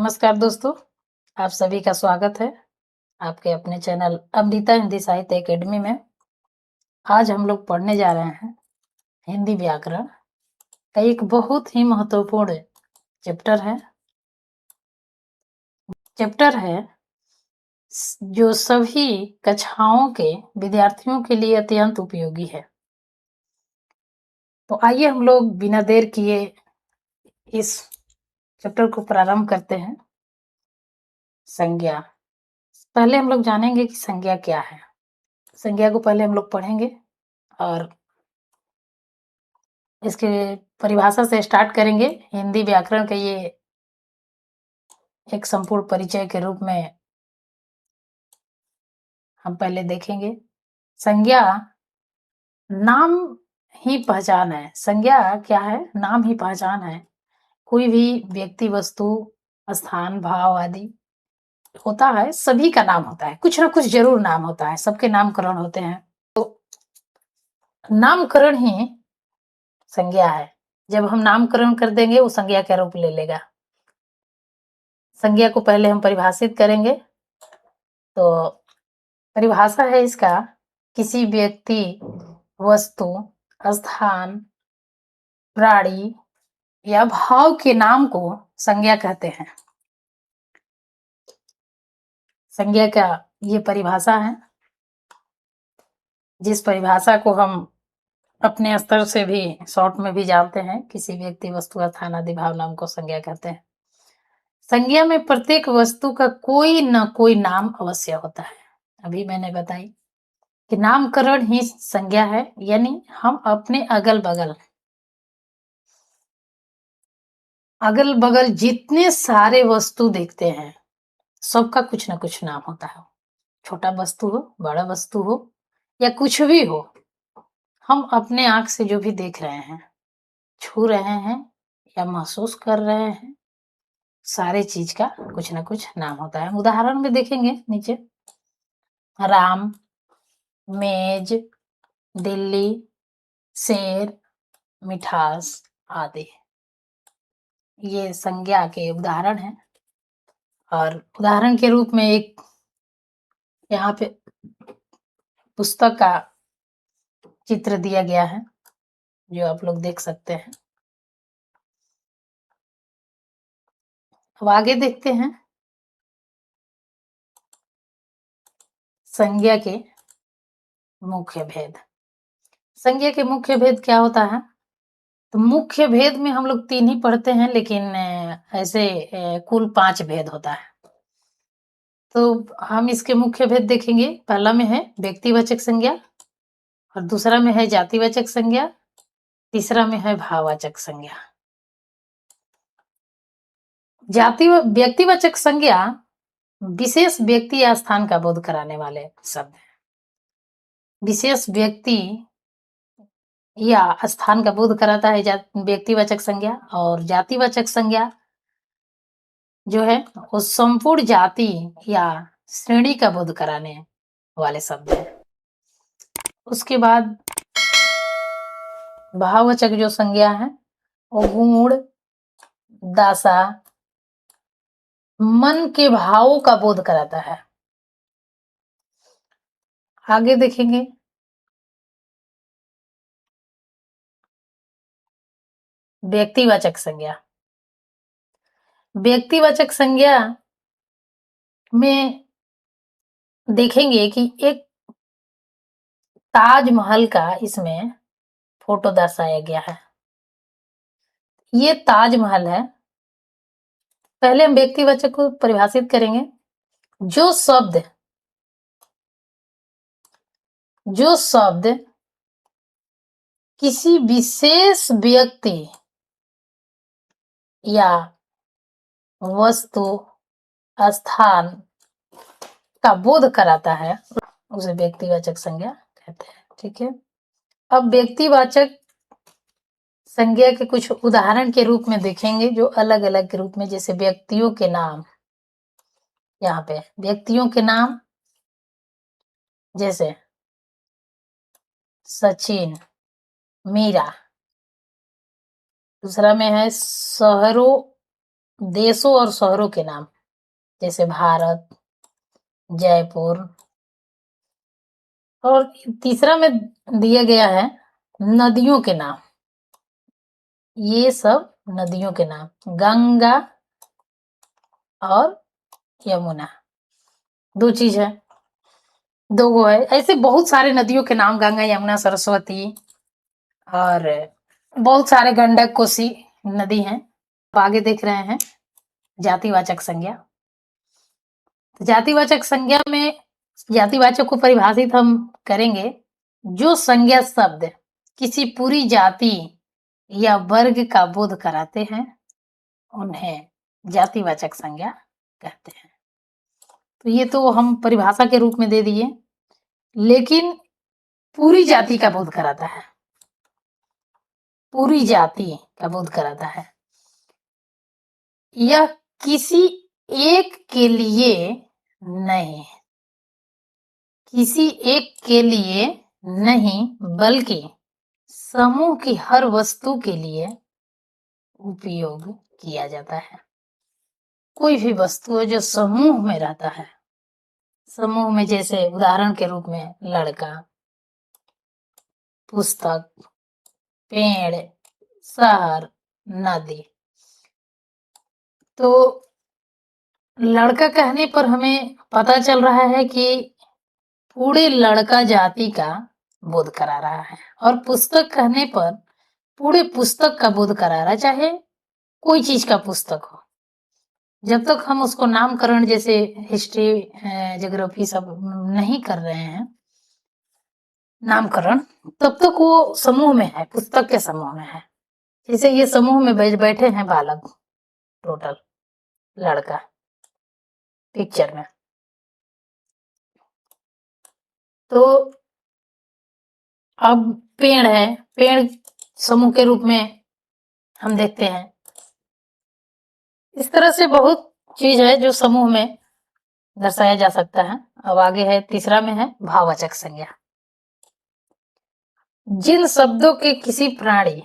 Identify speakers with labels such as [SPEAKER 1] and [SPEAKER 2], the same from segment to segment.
[SPEAKER 1] नमस्कार दोस्तों, आप सभी का स्वागत है आपके अपने चैनल अमृता हिंदी साहित्य एकेडमी में। आज हम लोग पढ़ने जा रहे हैं हिंदी व्याकरण का एक बहुत ही महत्वपूर्ण चैप्टर है। जो सभी कक्षाओं के विद्यार्थियों के लिए अत्यंत उपयोगी है। तो आइए हम लोग बिना देर किए इस चैप्टर को प्रारंभ करते हैं। संज्ञा। पहले हम लोग जानेंगे कि संज्ञा क्या है। संज्ञा को पहले हम लोग पढ़ेंगे और इसके परिभाषा से स्टार्ट करेंगे। हिंदी व्याकरण का ये एक संपूर्ण परिचय के रूप में हम पहले देखेंगे। संज्ञा नाम ही पहचान है। संज्ञा क्या है? नाम ही पहचान है। कोई भी व्यक्ति, वस्तु, स्थान, भाव आदि होता है, सभी का नाम होता है। कुछ ना कुछ जरूर नाम होता है, सबके नामकरण होते हैं। तो नामकरण ही संज्ञा है। जब हम नामकरण कर देंगे वो संज्ञा का रूप ले लेगा। संज्ञा को पहले हम परिभाषित करेंगे। तो परिभाषा है इसका, किसी व्यक्ति, वस्तु, स्थान, प्राणी या भाव के नाम को संज्ञा कहते हैं। संज्ञा का ये परिभाषा है, जिस परिभाषा को हम अपने स्तर से भी शॉर्ट में भी जानते हैं। किसी व्यक्ति, वस्तु, स्थान आदि भाव नाम को संज्ञा कहते हैं। संज्ञा में प्रत्येक वस्तु का कोई न कोई नाम अवश्य होता है। अभी मैंने बताई कि नामकरण ही संज्ञा है, यानी हम अपने अगल बगल जितने सारे वस्तु देखते हैं, सबका कुछ ना कुछ नाम होता है। छोटा वस्तु हो, बड़ा वस्तु हो या कुछ भी हो, हम अपने आंख से जो भी देख रहे हैं, छू रहे हैं या महसूस कर रहे हैं, सारे चीज का कुछ ना कुछ नाम होता है। उदाहरण में देखेंगे नीचे, राम, मेज, दिल्ली, शेर, मिठास आदि, ये संज्ञा के उदाहरण हैं। और उदाहरण के रूप में एक यहाँ पे पुस्तक का चित्र दिया गया है, जो आप लोग देख सकते हैं। अब आगे देखते हैं संज्ञा के मुख्य भेद। संज्ञा के मुख्य भेद क्या होता है? तो मुख्य भेद में हम लोग 3 ही पढ़ते हैं, लेकिन ऐसे कुल 5 भेद होता है। तो हम इसके मुख्य भेद देखेंगे। पहला में है व्यक्तिवाचक संज्ञा, और दूसरा में है जातिवाचक संज्ञा, तीसरा में है भाववाचक संज्ञा। व्यक्तिवाचक संज्ञा विशेष व्यक्ति या स्थान का बोध कराने वाले शब्द है। विशेष व्यक्ति या स्थान का बोध कराता है व्यक्तिवाचक संज्ञा, और जातिवाचक संज्ञा जो है वो संपूर्ण जाति या श्रेणी का बोध कराने वाले शब्द है। उसके बाद भाववाचक जो संज्ञा है वो गुण, दशा, मन के भावों का बोध कराता है। आगे देखेंगे व्यक्तिवाचक संज्ञा। व्यक्तिवाचक संज्ञा में देखेंगे कि एक ताजमहल का इसमें फोटो दर्शाया गया है। ये ताजमहल है। पहले हम व्यक्तिवाचक को परिभाषित करेंगे। जो शब्द किसी विशेष व्यक्ति या वस्तु, स्थान का बोध कराता है, उसे व्यक्तिवाचक संज्ञा कहते हैं। ठीक है। अब व्यक्तिवाचक संज्ञा के कुछ उदाहरण के रूप में देखेंगे, जो अलग अलग के रूप में, जैसे व्यक्तियों के नाम। यहाँ पे व्यक्तियों के नाम जैसे सचिन, मीरा। दूसरा में है शहरों देशों और शहरों के नाम, जैसे भारत, जयपुर। और तीसरा में दिया गया है नदियों के नाम। ये सब नदियों के नाम, गंगा और यमुना, दो चीज है, दो गो है। ऐसे बहुत सारे नदियों के नाम, गंगा, यमुना, सरस्वती, और बहुत सारे, गंडक, कोसी नदी हैं। आप आगे देख रहे हैं जातिवाचक संज्ञा। जातिवाचक संज्ञा में जातिवाचक को परिभाषित हम करेंगे, जो संज्ञा शब्द किसी पूरी जाति या वर्ग का बोध कराते हैं उन्हें जातिवाचक संज्ञा कहते हैं। तो ये तो हम परिभाषा के रूप में दे दिए, लेकिन पूरी जाति का बोध कराता है, पूरी जाति का बोध कराता है। यह किसी एक के लिए नहीं, किसी एक के लिए नहीं, बल्कि समूह की हर वस्तु के लिए उपयोग किया जाता है। कोई भी वस्तु है जो समूह में रहता है, समूह में, जैसे उदाहरण के रूप में लड़का, पुस्तक, पेड़, शहर, नदी। तो लड़का कहने पर हमें पता चल रहा है कि पूरे लड़का जाति का बोध करा रहा है, और पुस्तक कहने पर पूरे पुस्तक का बोध करा रहा है, चाहे कोई चीज का पुस्तक हो। जब तक हम उसको नामकरण जैसे हिस्ट्री, ज्योग्राफी सब नहीं कर रहे हैं नामकरण, तब तक वो समूह में है, पुस्तक के समूह में है। जैसे ये समूह में बैठे हैं बालक, टोटल लड़का पिक्चर में, तो अब पेड़ है, पेड़ समूह के रूप में हम देखते हैं। इस तरह से बहुत चीज है जो समूह में दर्शाया जा सकता है। अब आगे है, तीसरा में है भाववाचक संज्ञा। जिन शब्दों के किसी प्राणी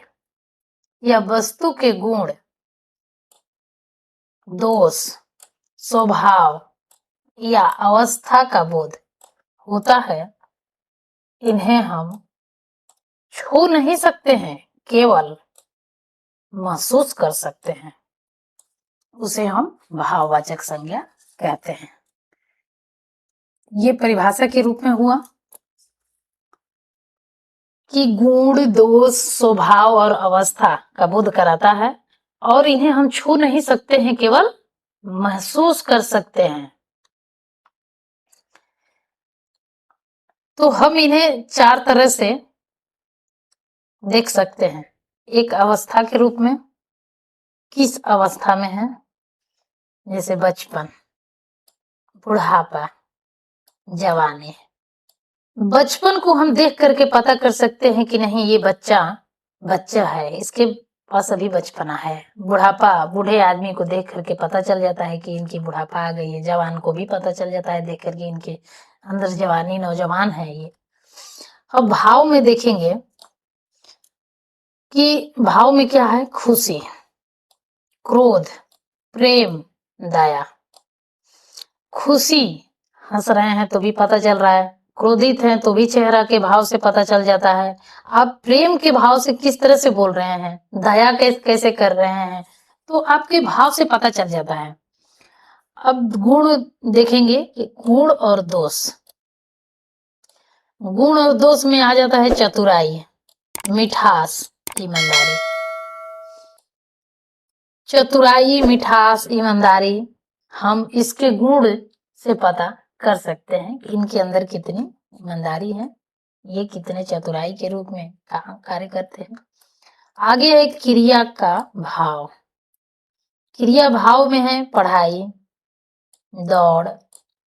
[SPEAKER 1] या वस्तु के गुण, दोष, स्वभाव या अवस्था का बोध होता है, इन्हें हम छू नहीं सकते हैं, केवल महसूस कर सकते हैं, उसे हम भाववाचक संज्ञा कहते हैं। ये परिभाषा के रूप में हुआ कि गुण, दोष, स्वभाव और अवस्था का बोध कराता है, और इन्हें हम छू नहीं सकते हैं, केवल महसूस कर सकते हैं। तो हम इन्हें चार तरह से देख सकते हैं। एक अवस्था के रूप में, किस अवस्था में है, जैसे बचपन, बुढ़ापा, जवानी। बचपन को हम देख करके पता कर सकते हैं कि नहीं, ये बच्चा है, इसके पास अभी बचपना है। बुढ़ापा, बूढ़े आदमी को देख करके पता चल जाता है कि इनकी बुढ़ापा आ गई है। जवान को भी पता चल जाता है देख करके इनके अंदर जवानी, नौजवान है ये। अब भाव में देखेंगे कि भाव में क्या है, खुशी, क्रोध, प्रेम, दया। खुशी, हंस रहे हैं तो भी पता चल रहा है, क्रोधित हैं तो भी चेहरा के भाव से पता चल जाता है। आप प्रेम के भाव से किस तरह से बोल रहे हैं, दया कैसे कर रहे हैं, तो आपके भाव से पता चल जाता है। अब गुण देखेंगे कि गुण और दोष। गुण और दोष में आ जाता है चतुराई, मिठास, ईमानदारी। चतुराई, मिठास, ईमानदारी, हम इसके गुण से पता कर सकते हैं कि इनके अंदर कितनी ईमानदारी है, ये कितने चतुराई के रूप में कार्य करते हैं। आगे है क्रिया का भाव। क्रिया भाव में है पढ़ाई, दौड़,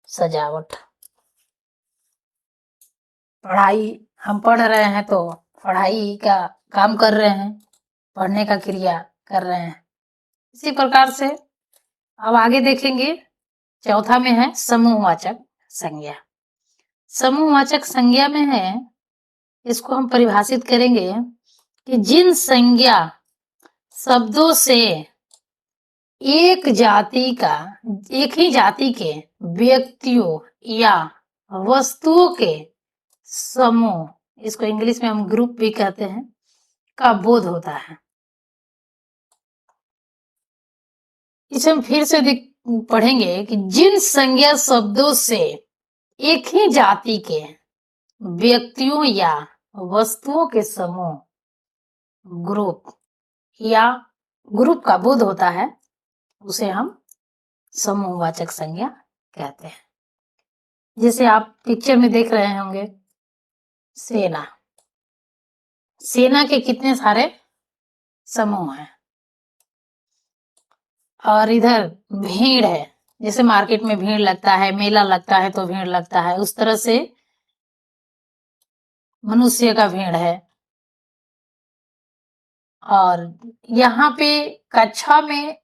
[SPEAKER 1] सजावट। पढ़ाई, हम पढ़ रहे हैं तो पढ़ाई का काम कर रहे हैं, पढ़ने का क्रिया कर रहे हैं। इसी प्रकार से अब आगे देखेंगे, चौथा में है समूहवाचक संज्ञा। समूहवाचक संज्ञा में है, इसको हम परिभाषित करेंगे कि जिन संज्ञा शब्दों से एक जाति का, एक ही जाति के व्यक्तियों या वस्तुओं के समूह, इसको इंग्लिश में हम ग्रुप भी कहते हैं, का बोध होता है। इसे हम फिर से पढ़ेंगे कि जिन संज्ञा शब्दों से एक ही जाति के व्यक्तियों या वस्तुओं के समूह, ग्रुप या ग्रुप का बोध होता है, उसे हम समूहवाचक संज्ञा कहते हैं। जैसे आप पिक्चर में देख रहे होंगे, सेना, सेना के कितने सारे समूह हैं। और इधर भीड़ है, जैसे मार्केट में भीड़ लगता है, मेला लगता है तो भीड़ लगता है, उस तरह से मनुष्य का भीड़ है। और यहाँ पे कक्षा में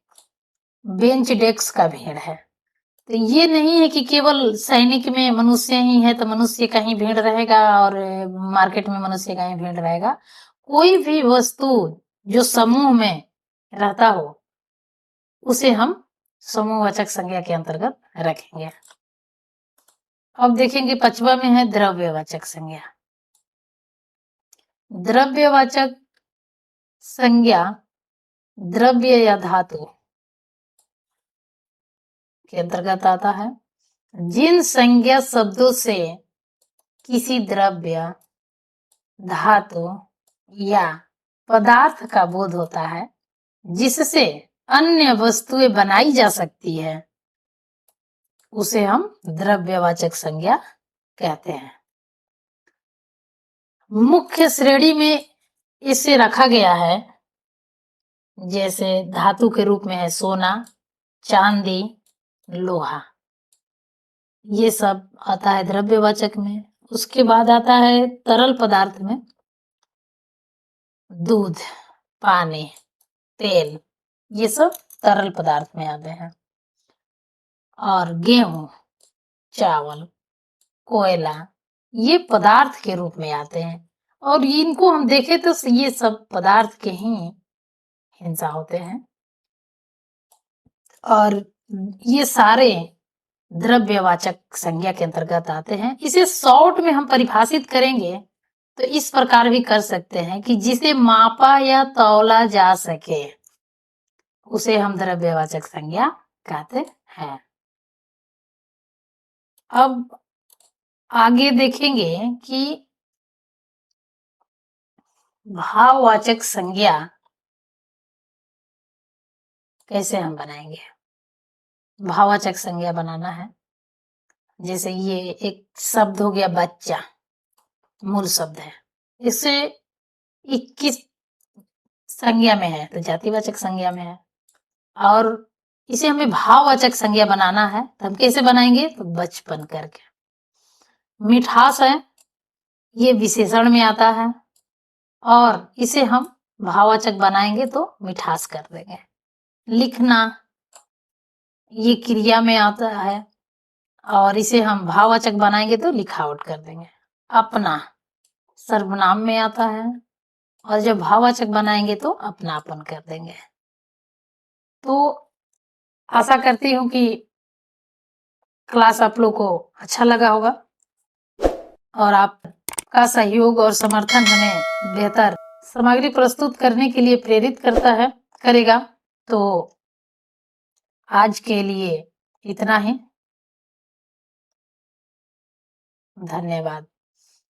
[SPEAKER 1] बेंच डेस्क का भीड़ है। तो ये नहीं है कि केवल सैनिक में मनुष्य ही है तो मनुष्य का ही भीड़ रहेगा और मार्केट में मनुष्य का ही भीड़ रहेगा। कोई भी वस्तु जो समूह में रहता हो उसे हम समूहवाचक संज्ञा के अंतर्गत रखेंगे। अब देखेंगे 5वां में है द्रव्यवाचक संज्ञा। द्रव्यवाचक संज्ञा द्रव्य या धातु के अंतर्गत आता है। जिन संज्ञा शब्दों से किसी द्रव्य, धातु या पदार्थ का बोध होता है, जिससे अन्य वस्तुएं बनाई जा सकती है, उसे हम द्रव्यवाचक संज्ञा कहते हैं। मुख्य श्रेणी में इसे रखा गया है, जैसे धातु के रूप में है सोना, चांदी, लोहा, ये सब आता है द्रव्यवाचक में। उसके बाद आता है तरल पदार्थ में दूध, पानी, तेल, ये सब तरल पदार्थ में आते हैं। और गेहूं, चावल, कोयला, ये पदार्थ के रूप में आते हैं। और इनको हम देखें तो ये सब पदार्थ के ही हिस्सा होते हैं। और ये सारे द्रव्यवाचक संज्ञा के अंतर्गत आते हैं। इसे शॉर्ट में हम परिभाषित करेंगे तो इस प्रकार भी कर सकते हैं कि जिसे मापा या तौला जा सके, उसे हम द्रव्यवाचक संज्ञा कहते हैं। अब आगे देखेंगे कि भाववाचक संज्ञा कैसे हम बनाएंगे। भाववाचक संज्ञा बनाना है, जैसे ये एक शब्द हो गया बच्चा, मूल शब्द है, इसे 21 संज्ञा में है तो जातिवाचक संज्ञा में है। और इसे हमें भाववाचक संज्ञा बनाना है तो हम कैसे बनाएंगे, तो बचपन करके। मिठास है, ये विशेषण में आता है और इसे हम भाववाचक बनाएंगे तो मिठास कर देंगे। लिखना, ये क्रिया में आता है और इसे हम भाववाचक बनाएंगे तो लिखावट कर देंगे। अपना सर्वनाम में आता है और जब भाववाचक बनाएंगे तो अपनापन कर देंगे। तो आशा करती हूँ कि क्लास आप लोग को अच्छा लगा होगा और आपका सहयोग और समर्थन हमें बेहतर सामग्री प्रस्तुत करने के लिए प्रेरित करेगा। तो आज के लिए इतना ही। धन्यवाद।